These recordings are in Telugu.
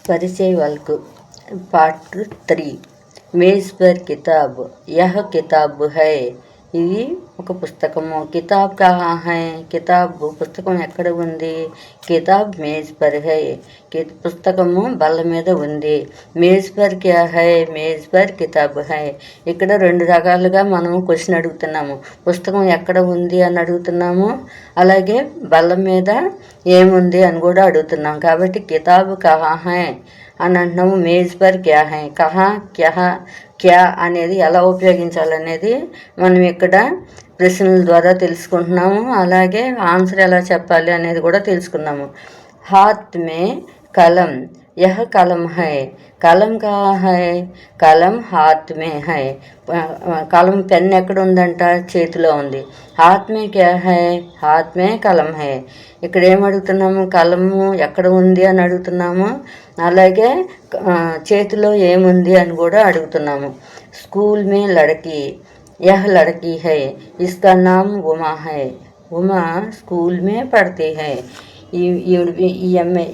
परिचय वाल्क पार्ट 3 मेज पर किताब यह किताब है ఇది ఒక పుస్తకము కితాబ్ కహా హై కితాబ్ పుస్తకం ఎక్కడ ఉంది కితాబ్ మేజ్ పర్ హై పుస్తకము బల్ల మీద ఉంది మేజ్ పర్ క్యా హై మేజ్ పర్ కితాబ్ హై ఇక్కడ రెండు రకాలుగా మనం క్వశ్చన్ అడుగుతున్నాము పుస్తకం ఎక్కడ ఉంది అని అడుగుతున్నాము అలాగే బల్ల మీద ఏముంది అని కూడా అడుగుతున్నాం కాబట్టి కితాబ్ కహా హై అని అంటున్నాము మేజ్ పర్ క్యా హై కహా క్యా అనేది ఎలా ఉపయోగించాలనేది మనం ఇక్కడ ప్రశ్నల ద్వారా తెలుసుకుంటున్నాము అలాగే ఆన్సర్ ఎలా చెప్పాలి అనేది కూడా తెలుసుకున్నాము హాత్ మే కలం యహ కలం హై కలం కహా హై కలం హాత్ మే హై కలం పెన్ ఎక్కడ ఉందంట చేతిలో ఉంది హాత్ మే క్యా హై హాత్ మే కలం హై ఇక్కడ ఏం అడుగుతున్నాము కలము ఎక్కడ ఉంది అని అడుగుతున్నాము అలాగే చేతిలో ఏముంది అని కూడా అడుగుతున్నాము స్కూల్ మే లड़की यह लड़की है इसका नाम उमा है उमा स्कूल में पढ़ती है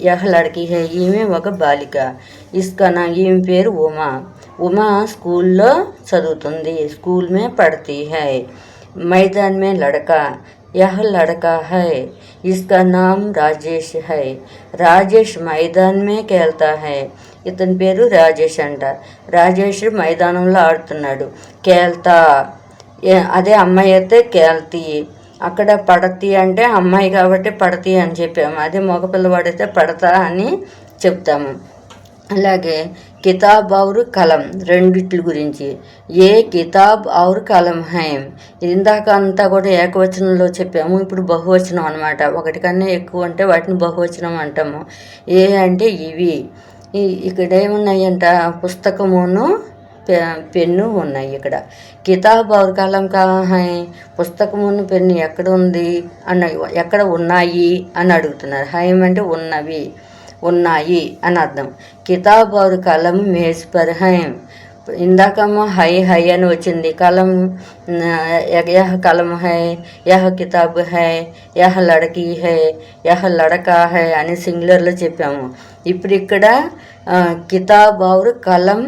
यह लड़की है ఈమె ఒక బాలిక इसका नाम ఈమె పేరు ఉమా ఉమా స్కూల్లో చదువుతుంది స్కూల్ में पढ़ती है मैदान में लड़का यह लड़का है इसका नाम राजेश है राजेश मैदान में खेलता है ఇతని పేరు రాజేష్ అంట రాజేష్ మైదానంలో ఆడుతున్నాడు కేల్తా అదే అమ్మాయి అయితే కేల్తీ అక్కడ పడతీ అంటే అమ్మాయి కాబట్టి పడతీ అని చెప్పాము అదే మగపిల్లవాడైతే పడతా అని చెప్తాము అలాగే కితాబ్ ఔర్ కలం రెండిట్ల గురించి ఏ కితాబ్ ఔర్ కలం హై ఇందాక అంతా కూడా ఏకవచనంలో చెప్పాము ఇప్పుడు బహువచనం అనమాట ఒకటి కన్నా ఎక్కువ అంటే వాటిని బహువచనం అంటాము ఏ అంటే ఇవి ఇక్కడ ఏమున్నాయంట పుస్తకమును పెన్ను ఉన్నాయి ఇక్కడ కితాబ్ ఔర్ కలం కహా హై పుస్తకమును పెన్ను ఎక్కడ ఉంది అన్న ఎక్కడ ఉన్నాయి అని అడుగుతున్నారు హైమ్ అంటే ఉన్నవి ఉన్నాయి అని అర్థం కితాబ్ ఔర్ కలం మేజ్ పర్ హై ఇందాకమ్మ హై హై అని వచ్చింది కలం యహ కలం హై యహ కితాబ్ హై యహ లड़की హై యహ లड़का హై అని సింగులర్లో చెప్పాము ఇప్పుడు ఇక్కడ కితాబ్ ఔర్ కలం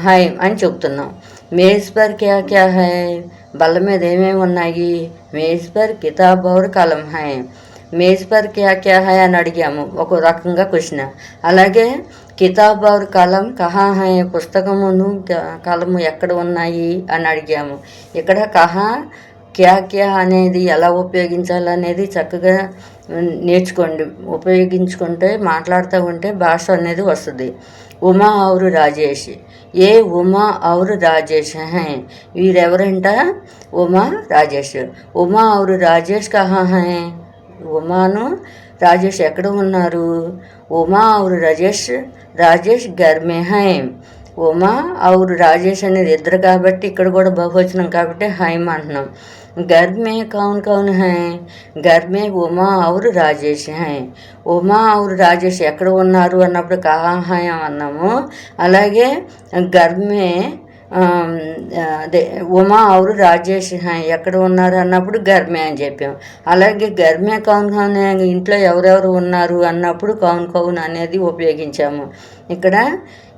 హై అని చెప్తున్నాం మేజ్ పర్ క్యా క్యా హై బల్ల మీద ఏమేమి ఉన్నాయి మేజ్ పర్ కితాబ్ ఔర్ కలం హై మేజ్ పర్ క్యా క్యా హై అని అడిగాము ఒక రకంగా క్వశ్చన్ అలాగే కితాబ్ ఔర్ కలం కహా హై పుస్తకమును కలము ఎక్కడ ఉన్నాయి అని అడిగాము ఇక్కడ కహా క్యా క్యా అనేది ఎలా ఉపయోగించాలనేది చక్కగా నేర్చుకోండి ఉపయోగించుకుంటే మాట్లాడుతూ ఉంటే భాష అనేది వస్తుంది ఉమా ఔర్ రాజేష్ ఏ ఉమా ఔర్ రాజేష్ హై వీరెవరంట ఉమా రాజేష్ ఉమా ఔర్ రాజేష్ కహా హై ఉమాను రాజేష్ ఎక్కడ ఉన్నారు ఉమా ఔర్ రాజేష్ ఘర్ మే హై ఉమా ఔర్ రాజేష్ అనేది ఇద్దరు కాబట్టి ఇక్కడ కూడా బహువచనం కాబట్టి హైమ్ అంటున్నాం घर में कौन कौन है घर में ఉమా ఔర్ రాజేష్ హై ఉమా ఔర్ రాజేష్ ఎక్కడ ఉన్నారు అన్నప్పుడు కహా హై అన్నాము అలాగే घर में అదే ఉమా ఔర్ రాజేష్ హై ఎక్కడ ఉన్నారు అన్నప్పుడు घर में అని చెప్పాం అలాగే घर में కౌన్ కౌన్ ఇంట్లో ఎవరెవరు ఉన్నారు అన్నప్పుడు కౌన్ కౌన్ అనేది ఉపయోగించాము ఇక్కడ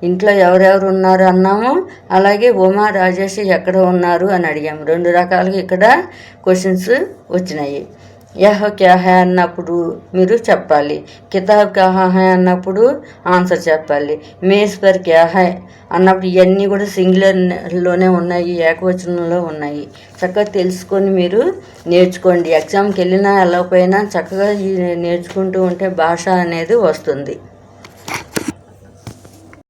ఇంట్లో ఎవరెవరు ఉన్నారు అన్నాము అలాగే ఉమా రాజేష్ ఎక్కడ ఉన్నారు అని అడిగాము రెండు రకాలుగా ఇక్కడ క్వశ్చన్స్ వచ్చినాయి యహ క్యా హై అన్నప్పుడు మీరు చెప్పాలి కితాబ్ కహా హై అన్నప్పుడు ఆన్సర్ చెప్పాలి మేజ్ పర్ క్యా హై అన్నప్పుడు ఇవన్నీ కూడా సింగులర్లోనే ఉన్నాయి ఏకవచనంలో ఉన్నాయి చక్కగా తెలుసుకొని మీరు నేర్చుకోండి ఎగ్జామ్కి వెళ్ళినా వెళ్ళకపోయినా చక్కగా నేర్చుకుంటూ ఉంటే భాష అనేది వస్తుంది